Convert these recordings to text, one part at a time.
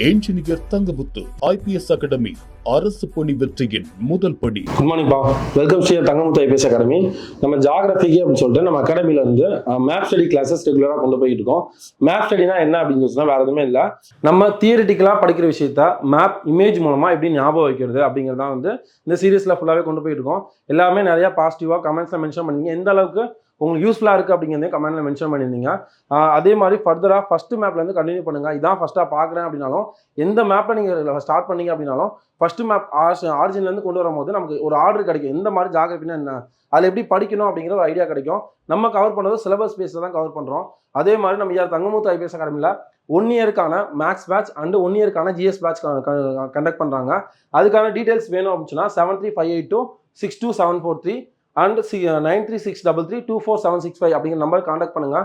Engineer Thangamuthu IPS academy அரசு பணி வெற்றியின் முதல் படி. குட் மார்னிங் பா, welcome Sri Thangamuthu IPS academy. நம்ம ஜாகிரபிக்கு அப்படின்னு சொல்லிட்டு நம்ம அகாடமில இருந்து மேப் ஸ்டடி கிளாஸஸ் ரெகுலராக கொண்டு போயிட்டு இருக்கோம். மேப் ஸ்டடினா என்ன அப்படின்னு சொன்னா வேற எதுவுமே இல்லை, நம்ம தியரிட்டிக்கலா படிக்கிற விஷயத்த மேப் இமேஜ் மூலமா எப்படி ஞாபகம் வைக்கிறது அப்படிங்கிறதான் இந்த சீரீஸ்ல ஃபுல்லாவே கொண்டு போயிட்டு இருக்கோம். எல்லாமே நிறைய பாசிட்டிவா கமெண்ட்ஸ்ல மென்ஷன் பண்ணீங்க, எந்த அளவுக்கு உங்களுக்கு யூஸ்ஃபுல்லாக இருக்குது அப்படிங்கிறதே கமெண்ட்ல மென்ஷன் பண்ணியிருந்தீங்க. அதே மாதிரி ஃபர்தராக ஃபர்ஸ்ட் மேப்லேருந்து கண்டினியூ பண்ணுங்கள். இதான் ஃபஸ்ட்டாக பார்க்குறேன் அப்படின்னாலும், எந்த மேப்பை நீங்கள் ஸ்டார்ட் பண்ணீங்க அப்படின்னாலும் ஃபர்ஸ்ட் மேப் ஆரிஜின்லேருந்து கொண்டு வரும்போது நமக்கு ஒரு ஆர்டர் கிடைக்கும். எந்த மாதிரி ஜாகிரபினா என்ன, அதில் எப்படி படிக்கணும் அப்படிங்கிற ஒரு ஐடியா கிடைக்கும். நம்ம கவர் பண்ணுறது சிலபஸ் பேஸில் தான் கவர் பண்ணுறோம். அதே மாதிரி நம்ம தங்கமுத்து ஐபிஎஸ் அகாடமியில் 1 இயருக்கான மேக்ஸ் பேட்ச் அண்ட் 1 இயருக்கான ஜிஎஸ் பேட்ச் கண்டக்ட் பண்ணுறாங்க. அதுக்கான டீட்டெயில்ஸ் வேணும் அப்படின்னா 7358262743 அண்ட் 9363324765 அப்படிங்கிற நம்பர் கான்டாக்ட் பண்ணுங்க.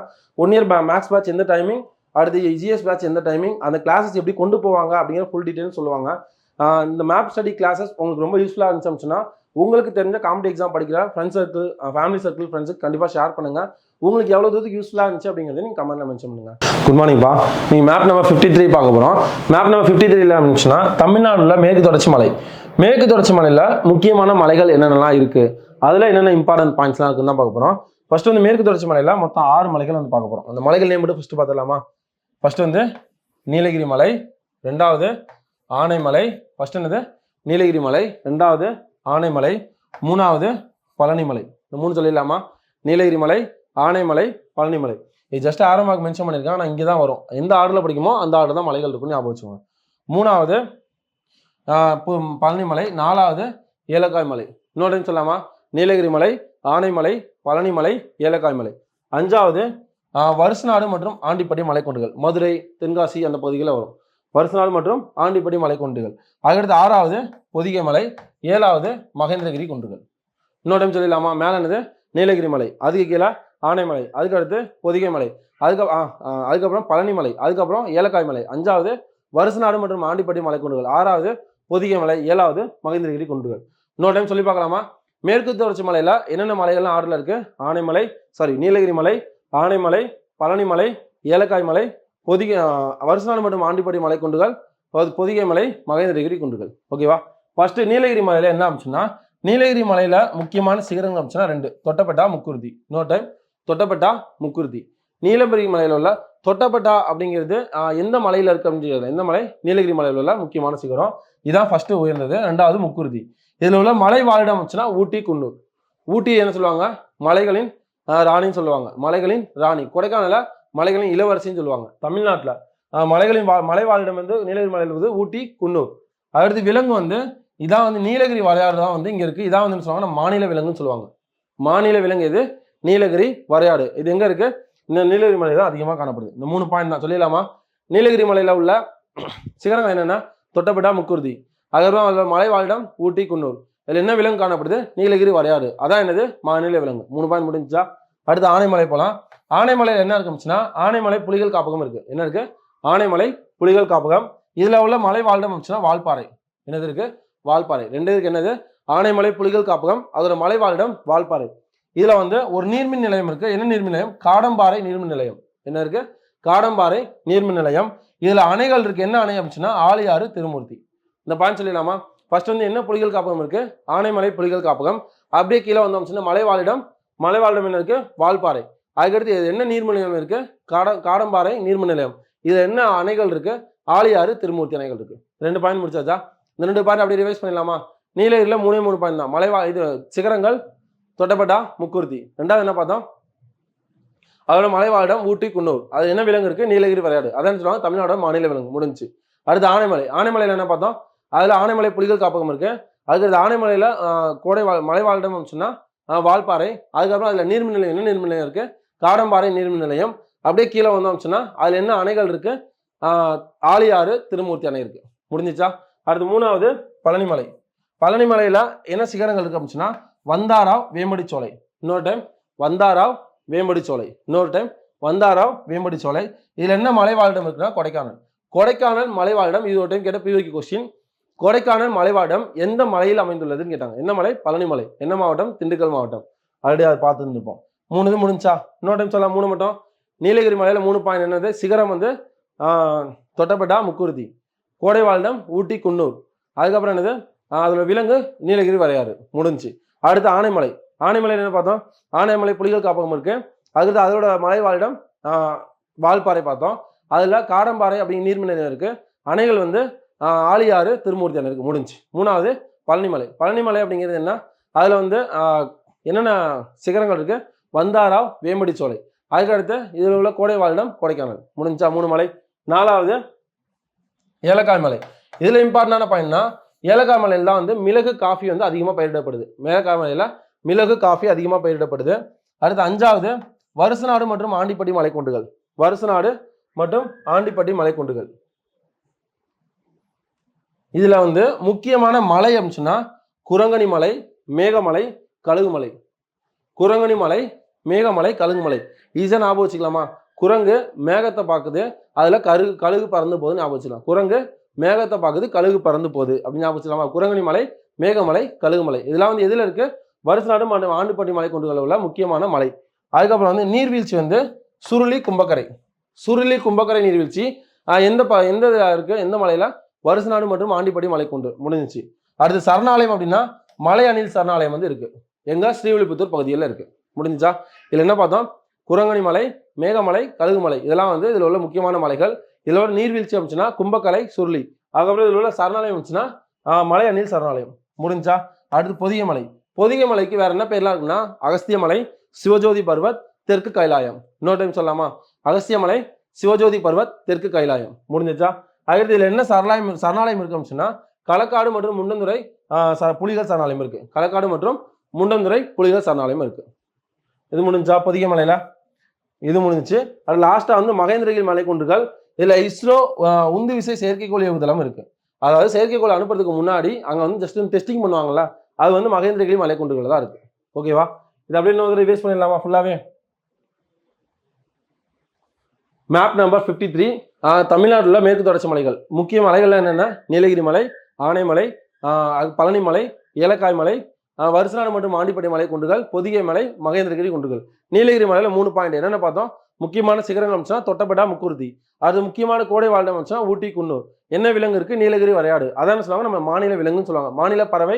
1 இயர் மேக்ஸ் பேட்ச் எந்த டைமிங், அடுத்து ஜிஎஸ் பேட்ச் எந்த டைமிங், அந்த கிளாஸஸ் எப்படி கொண்டு போவாங்க அப்படிங்கிற ஃபுல் டீட்டெயில் சொல்லுவாங்க. இந்த மேப் ஸ்டடி கிளாஸஸ் உங்களுக்கு ரொம்ப யூஸ்ஃபுல்லாக இருந்துச்சுன்னா உங்களுக்கு தெரிஞ்ச காம்படிட்டிவ் எக்ஸாம் படிக்கிற ஃப்ரெண்ட்ஸ் சர்க்கிள், ஃபேமிலி சர்க்கிள், ஃப்ரெண்ட்ஸுக்கு கண்டிப்பாக ஷேர் பண்ணுங்க. உங்களுக்கு எவ்வளோ தூரத்துக்கு யூஸ்ஃபுல்லாக இருந்துச்சு அப்படிங்கிறத நீங்கள் கமெண்ட்ல மென்ஷன் பண்ணுங்க. குட் மார்னிங் பா, நீங்கள் மேப் நம்பர் 53 பார்க்க போகிறோம். மேப் நம்பர் 53 இருந்துச்சுன்னா தமிழ்நாடுல மேற்கு தொடர்ச்சி மலை. மேற்கு தொடர்ச்சி மலையில் முக்கியமான மலைகள் என்னென்னலாம் இருக்குது, அதில் என்னென்ன இம்பார்ட்டன்ட் பாயிண்ட்ஸ்லாம் இருக்குன்னு தான் பார்க்க போகிறோம். ஃபர்ஸ்ட் மேற்கு தொடர்ச்சி மலையில் மொத்தம் 6 மலைகள் பார்க்க போகிறோம். அந்த மலைகள் நேம் மட்டும் ஃபர்ஸ்ட் பார்த்துடலாமா? ஃபர்ஸ்ட் நீலகிரி மலை, ரெண்டாவது ஆனைமலை, ஃபர்ஸ்ட் நீலகிரி மலை, ரெண்டாவது ஆனைமலை, மூணாவது பழனிமலை. இந்த 3 சொல்லிடலாமா? நீலகிரி மலை, ஆனைமலை, பழனிமலை. இது ஜஸ்ட் ஆரம்பமாக மென்ஷன் பண்ணியிருக்காங்க, ஆனால் இங்கே தான் வரும். எந்த ஆர்டரில் படிக்குமோ அந்த ஆர்டர் தான் மலைகள் இருக்குன்னு ஞாபகம் வச்சுக்கோங்க. மூணாவது பழனிமலை, நாலாவது ஏலக்காய் மலை. இன்னொரு டைம் சொல்லாமா? நீலகிரி மலை, ஆனைமலை, பழனிமலை, ஏலக்காய் மலை. அஞ்சாவது வருசநாடு மற்றும் ஆண்டிப்பட்டி மலைக்கொண்டுகள், மதுரை, தென்காசி அந்த பகுதிகளில் வரும். வருசநாடு மற்றும் ஆண்டிப்பட்டி மலைக்கொண்டுகள். அதுக்கடுத்து 6வது பொதிகை மலை, 7வது மகேந்திரகிரி குன்றுகள். இன்னொரு டைம் சொல்லிடலாமா? மேலே நீலகிரி மலை, அதுக்கு கீழே ஆனைமலை, அதுக்கடுத்து பொதிகை மலை, அதுக்கப்புறம் பழனிமலை, அதுக்கப்புறம் ஏலக்காய் மலை, 5வது வருசநாடு மற்றும் ஆண்டிப்பட்டி மலைக்கொண்டுகள், 6வது பொதிகை மலை, 7வது மகேந்திரகிரி குன்றுகள். இன்னொரு டைம் சொல்லி பார்க்கலாமா? மேற்கு தொடர்ச்சி மலையில என்னென்ன மலைகள்லாம் ஆர்டர்ல இருக்கு? நீலகிரி மலை, ஆனைமலை, பழனிமலை, ஏலக்காய் மலை, வருசநாடு மற்றும் ஆண்டிப்பட்டி மலைக்குண்டுகள், பொதிகை மலை, மகேந்திரகிரி குன்றுகள். ஓகேவா? ஃபர்ஸ்ட் நீலகிரி மலையில என்ன ஆச்சுன்னா, நீலகிரி மலையில முக்கியமான சிகரங்கள் ஆச்சுன்னா 2, தொட்டபெட்டா, முக்குருதி. இன்னொரு டைம் தொட்டபெட்டா, முக்குருதி. நீலகிரி மலையில உள்ள தொட்டபெட்டா அப்படிங்கிறது எந்த மலையில இருக்கு அப்படின்னு, எந்த மலை? நீலகிரி மலையில உள்ள முக்கியமான சிகரம். இதான் ஃபர்ஸ்ட் உயர்ந்தது. 2வது முக்குருதி. இதுல உள்ள மலை வாழிடம் வச்சுன்னா ஊட்டி, குன்னூர். ஊட்டி என்ன சொல்லுவாங்க? மலைகளின் ராணின்னு சொல்லுவாங்க, மலைகளின் ராணி. கொடைக்கானல மலைகளின் இளவரசின்னு சொல்லுவாங்க. தமிழ்நாட்டுல மலை வாழிடம் நீலகிரி மலையில் ஊட்டி, குன்னூர். அடுத்து விலங்கு இதான் நீலகிரி வரையாடு தான் இங்க இருக்கு. இதான் சொல்லுவாங்க மாநில விலங்குன்னு சொல்லுவாங்க. மாநில விலங்கு எது? நீலகிரி வரையாடு. இது எங்க இருக்கு? இந்த நீலகிரி மலை தான் அதிகமாக காணப்படுது. இந்த 3 பாயிண்ட் தான் சொல்லிடலாமா? நீலகிரி மலையில உள்ள சிகரங்கள் என்னென்ன? தொட்டபெட்டா, முக்குருதி. அதுக்கப்புறம் மலை வாழிடம் ஊட்டி, குன்னூர். இதுல என்ன விலங்கு காணப்படுது? நீலகிரி வரையாடு. அதான் என்னது? மாநில விலங்கு. 3 பாயிண்ட் முடிஞ்சா. அடுத்து ஆனைமலை போலாம். ஆனைமலையில் என்ன இருக்குச்சுன்னா, ஆனைமலை புலிகள் காப்பகம் இருக்கு. என்ன இருக்கு? ஆனைமலை புலிகள் காப்பகம். இதுல உள்ள மலை வாழிடம் இருந்துச்சுன்னா வால்பாறை. என்னது இருக்கு? வால்பாறை. 2 இருக்கு. என்னது? ஆனைமலை புலிகள் காப்பகம், அதோட மலை வாழிடம் வால்பாறை. இதுல ஒரு நீர்மின் நிலையம் இருக்கு. என்ன நீர்மின் நிலையம்? காடம்பாறை நீர்மின் நிலையம். என்ன இருக்கு? காடம்பாறை நீர்மின் நிலையம். இதுல அணைகள் இருக்கு. என்ன அணை அப்படின்னா ஆழியாறு, திருமூர்த்தி. இந்த பாயிண்ட் சொல்லிடலாமா? ஃபர்ஸ்ட் என்ன புலிகள் காப்பகம் இருக்கு? ஆனைமலை புலிகள் காப்பகம். அப்படியே கீழே வந்தோம்னா மலை வாழிடம் என்ன இருக்கு? வால்பாறை. அதுக்கடுத்து என்ன நீர்மின் நிலையம் இருக்கு? காடம்பாறை நீர்மின் நிலையம். இது என்ன அணைகள் இருக்கு? ஆழியாறு, திருமூர்த்தி அணைகள் இருக்கு. 2 பாயிண்ட் முடிச்சாச்சா? இந்த 2 பாயிண்ட் அப்படியே ரிவைஸ் பண்ணிடலாமா? நீலகிரியில 3 பாயிண்ட் தான். இது சிகரங்கள் தொட்டபெட்டா, முக்குருதி. 2வது என்ன பார்த்தோம்? அதோட மலை வாழிடம் ஊட்டி, குன்னூர். அது என்ன விலங்கு இருக்கு? நீலகிரி வரையாடு. அதான் சொல்லுவாங்க தமிழ்நாடு மாநில விலங்கு. முடிஞ்சு. அடுத்து ஆனைமலை. ஆனைமலையில என்ன பார்த்தோம்? அதுல ஆனைமலை புலிகள் காப்பகம் இருக்கு. அதுக்கு ஆனைமலையில மலை வாழிடம் சொன்னா வால்பாறை. அதுக்கப்புறம் அதுல நீர்மின் நிலையம், என்ன நீர்மின் நிலையம் இருக்கு? காடம்பாறை நீர்மின் நிலையம். அப்படியே கீழே வந்தோம்னா அதுல என்ன அணைகள் இருக்கு? ஆழியாறு, திருமூர்த்தி அணை இருக்கு. முடிஞ்சிச்சா? அடுத்து 3வது பழனிமலை. பழனிமலையில என்ன சிகரங்கள் இருக்கு அப்படின்னா வந்தாராவ், வேம்படி சோலை. இன்னொரு டைம் வந்தாராவ், வேம்படி சோலை. இன்னொரு டைம் வந்தாராவ், வேம்படி சோலை. இதுல என்ன மலை வாழிடம் இருக்குன்னா கொடைக்கானல். கொடைக்கானல் மலை வாழிடம். இது ஒரு டைம் கேட்ட பிவிக்கு கொஸ்டின். கொடைக்கானல் மலைவாழிடம் எந்த மலையில் அமைந்துள்ளதுன்னு கேட்டாங்க. என்ன மலை? பழனிமலை. என்ன மாவட்டம்? திண்டுக்கல் மாவட்டம். ஆல்ரெடி அதை பார்த்து இருந்திருப்போம். 3 முடிஞ்சா? இன்னொரு டைம் சொல்லலாம். 3 மட்டும். நீலகிரி மலையில 3 பாயிண்ட் என்னது? சிகரம் தொட்டபெட்டா, முக்குருதி. கோடை வாழிடம் ஊட்டி குன்னூர். அதுக்கப்புறம் என்னது அதோட விலங்கு நீலகிரி வரையாறு முடிஞ்சு. அடுத்து ஆனைமலை. ஆனைமலை என்ன பார்த்தோம், ஆனைமலை புலிகள் காப்பகம் இருக்கு. அடுத்து அதோட மலை வாழிடம் வால்பாறை பார்த்தோம். அதுல காடம்பாறை அப்படிங்கிற நீர்மின் நிலையம் இருக்கு. அணைகள் வந்து ஆழியாறு திருமூர்த்தி அணை இருக்கு முடிஞ்சு. மூணாவது பழனிமலை. பழனிமலை அப்படிங்கிறது என்ன, அதுல வந்து என்னென்ன சிகரங்கள் இருக்கு, வந்தாராவ் வேம்படி சோலை. அதுக்கடுத்து இதில் உள்ள கோடை வாழிடம் கொடைக்கானல் முடிஞ்சா 3 மலை. நாலாவது ஏலக்காய் மலை. இதுல இம்பார்ட்டன்டான பாயிண்ட்னா ஏலக்காய் மலையில் தான் வந்து மிளகு காஃபி வந்து அதிகமாக பயிரிடப்படுது. ஏலக்காய் மலையில மிளகு காஃபி அதிகமாக பயிரிடப்படுது. அடுத்து 5வது வருசநாடு மற்றும் ஆண்டிப்பட்டி மலைக்குன்றுகள். வருசநாடு மற்றும் ஆண்டிப்பட்டி மலைக்குன்றுகள். இதுல வந்து முக்கியமான மலை அப்படின்னா குரங்கணி மலை, மேகமலை, கழுகுமலை. குரங்கணி மலை, மேகமலை, கழுகுமலை. ஈஸியா ஞாபகம் வச்சுக்கலாமா? குரங்கு மேகத்தை பார்க்குது, அதுல கழுகு பறந்து போகுது ஞாபகம் வச்சுக்கலாம். குரங்கு மேகத்தை பார்க்குது, கழுகு பறந்து போகுது அப்படின்னு ஞாபகம் வச்சுக்கலாமா? குரங்கணி மலை, மேகமலை, கழுகுமலை. இதெல்லாம் வந்து எதுல இருக்கு, வருசநாடு மற்றும் ஆண்டிப்பட்டி மலைக்குன்றுகள் உள்ள முக்கியமான மலை. அதுக்கப்புறம் வந்து நீர்வீழ்ச்சி வந்து சுருளி கும்பக்கரை. சுருளி கும்பக்கரை நீர்வீழ்ச்சி எந்த இருக்கு, எந்த மலையில, வருசநாடு மற்றும் ஆண்டிப்பட்டி மலைக்குன்று முடிஞ்சிச்சு. அடுத்து சரணாலயம் அப்படின்னா மலை அணில் சரணாலயம் வந்து இருக்கு. எங்க ஸ்ரீவில்லிபுத்தூர் பகுதியில் இருக்கு முடிஞ்சா. இதுல என்ன பார்த்தோம், குரங்கணி மலை, மேகமலை, கழுகுமலை. இதெல்லாம் வந்து இதுல உள்ள முக்கியமான மலைகள். இதுல உள்ள நீர்வீழ்ச்சி அப்படின்னா கும்பக்கரை, சுருளி. அதுக்கப்புறம் இதுல உள்ள சரணாலயம் அப்படின்னா மலை அணில் சரணாலயம் முடிஞ்சா. அடுத்து பொதிகை மலை. பொதிகை மலைக்கு வேற என்ன பேர்லாம் இருக்குன்னா அகஸ்திய மலை, சிவஜோதி பர்வத், தெற்கு கைலாயம். இன்னொரு டைம் சொல்லலாமா, அகஸ்திய மலை, சிவஜோதி பர்வத், தெற்கு கைலாயம் முடிஞ்சிச்சா. அடுத்து இதுல என்ன சரணாலயம் இருக்கு அப்படின்னா களக்காடு மற்றும் முண்டந்துறை புலிகள் சரணாலயம் இருக்கு. களக்காடு மற்றும் முண்டந்துறை புலிகள் சரணாலயம் இருக்கு. இது முடிஞ்சா பொதிகை மலையில. இது முடிஞ்சிச்சு. அது லாஸ்டா வந்து மகேந்திரகிரி மலைக்குன்றுகள். இதுல இஸ்ரோ உந்து விசை செயற்கைக்கோள் ஏவுதளம் இருக்கு. அதாவது செயற்கைக்கோள் அனுப்புறதுக்கு முன்னாடி அங்க வந்து ஜஸ்ட் டெஸ்டிங் பண்ணுவாங்கல்ல, அது வந்து மகேந்திரகிரி மலைக்குன்றுகள் தான் இருக்கு. ஓகேவா, இது அப்படின்னு ரிவைஸ் பண்ணிடலாமா ஃபுல்லாவே. Map number 53. தமிழ்நாடுல மேற்கு தொடர்ச்சி மலைகள். முக்கிய மலைகள் என்னென்ன, நீலகிரி மலை, ஆனைமலை, பழனி மலை, ஏலக்காய் மலை, வருசநாடு மற்றும் ஆண்டிப்பட்டி மலை குன்றுகள், பொதிகை மலை, மகேந்திரகிரி குன்றுகள். நீலகிரி மலையில 3 பாயிண்ட் என்னென்ன பார்த்தோம், முக்கியமான சிகரங்கள் அமைச்சுன்னா தொட்டபெட்டா, முக்குருத்தி. அது முக்கியமான கோடை வாழிடம் அமைச்சுன்னா ஊட்டி குன்னூர். என்ன விலங்கு இருக்கு, நீலகிரி வரையாடு. அதான் சொல்லுவாங்க நம்ம மாநில விலங்குன்னு சொல்லுவாங்க. மாநில பறவை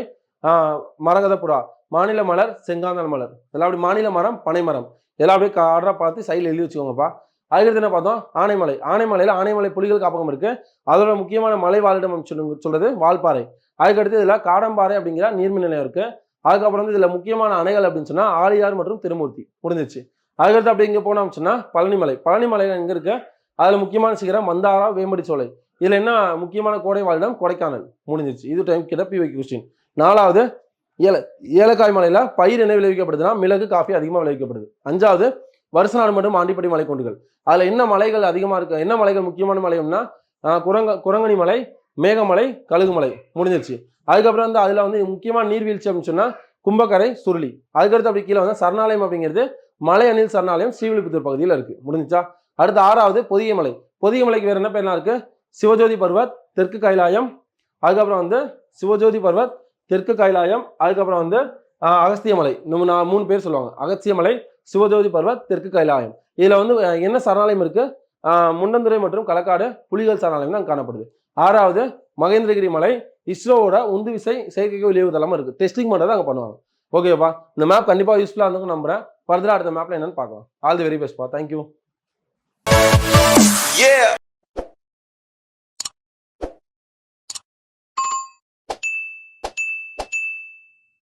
மரகத புறா, மாநில மலர் செங்காந்தல் மலர். இதெல்லாம் அப்படி மாநில மரம் பனை மரம். இதெல்லாம் அப்படியே ஆர்டரா பார்த்து சைடில் எழுதி வச்சுக்கோங்கப்பா. அதுக்கடுத்து என்ன பார்த்தோம், ஆனைமலை. ஆனைமலையில ஆனைமலை புலிகள் காப்பகம் இருக்கு. அதோட முக்கியமான மலை வாழிடம் சொல்றது வால்பாறை. அதுக்கடுத்து இதுல காடம்பாறை அப்படிங்கிற நீர்மின் நிலையம் இருக்கு. அதுக்கப்புறம் வந்து இதுல முக்கியமான அணைகள் அப்படின்னு சொன்னா ஆழியார் மற்றும் திருமூர்த்தி முடிஞ்சிச்சு. அதுக்கடுத்து அப்படி இங்க போனோம் சொன்னா பழனிமலை. பழனிமலை எங்க இருக்கு, அதுல முக்கியமான சிகரம் மந்தாரா வேம்படி சோலை. இதுல என்ன முக்கியமான கோடை வாழிடம் கொடைக்கானல் முடிஞ்சிச்சு. இது டைம் கிட்ட PYQ கொஸ்டின். 4வது ஏலக்காய் மலையில பயிர் என்ன விளைவிக்கப்படுதுன்னா மிளகு காஃபி அதிகமாக விளைவிக்கப்படுது. 5வது வருசநாடு மற்றும் ஆண்டிப்பட்டி மலைக்குன்றுகள். அதுல என்ன மலைகள் அதிகமா இருக்கு, என்ன மலைகள் முக்கியமான மலைன்னா குரங்கணி மலை, மேகமலை, கழுகுமலை முடிஞ்சிருச்சு. அதுக்கப்புறம் வந்து அதுல வந்து முக்கியமான நீர்வீழ்ச்சி அப்படின்னு சொன்னா கும்பக்கரை, சுருளி. அதுக்கடுத்து அப்படி கீழே வந்து சரணாலயம் அப்படிங்கிறது மலை அணில் சரணாலயம் ஸ்ரீவில்லிபுத்தூர் பகுதியில் இருக்கு முடிஞ்சிச்சா. அடுத்து 6வது பொதிகை மலை. பொதிகை மலைக்கு வேற என்ன பேர்லாம் இருக்கு, சிவஜோதி பர்வத், தெற்கு கைலாயம். அதுக்கப்புறம் வந்து சிவஜோதி பர்வத், தெற்கு கைலாயம். அதுக்கப்புறம் வந்து அகஸ்திய மலை. நம்ம 3 பேர் சொல்லுவாங்க, அகஸ்திய மலை, சிவஜோதி பர்வத், தெற்கு கைலாயம். இதுல வந்து என்ன சரணாலயம் இருக்கு, முண்டந்துறை மற்றும் களக்காடு புலிகள் சரணாலயம் தான் காணப்படுது. 6வது மகேந்திரகிரி மலை, இஸ்ரோவோட உந்து விசை செயற்கைக்கோள் ஏவுதளம் இருக்கு. டெஸ்டிங் பண்றதை அங்க பண்ணுவாங்க. ஓகேப்பா, இந்த மேப் கண்டிப்பா யூஸ்ஃபுல்லா இருக்கும் நம்புறேன். ஃபர்தரா அடுத்த மேப்ல என்னன்னு பார்க்கலாம். ஆல் தி வெரி பெஸ்ட் பா. தேங்க்யூ.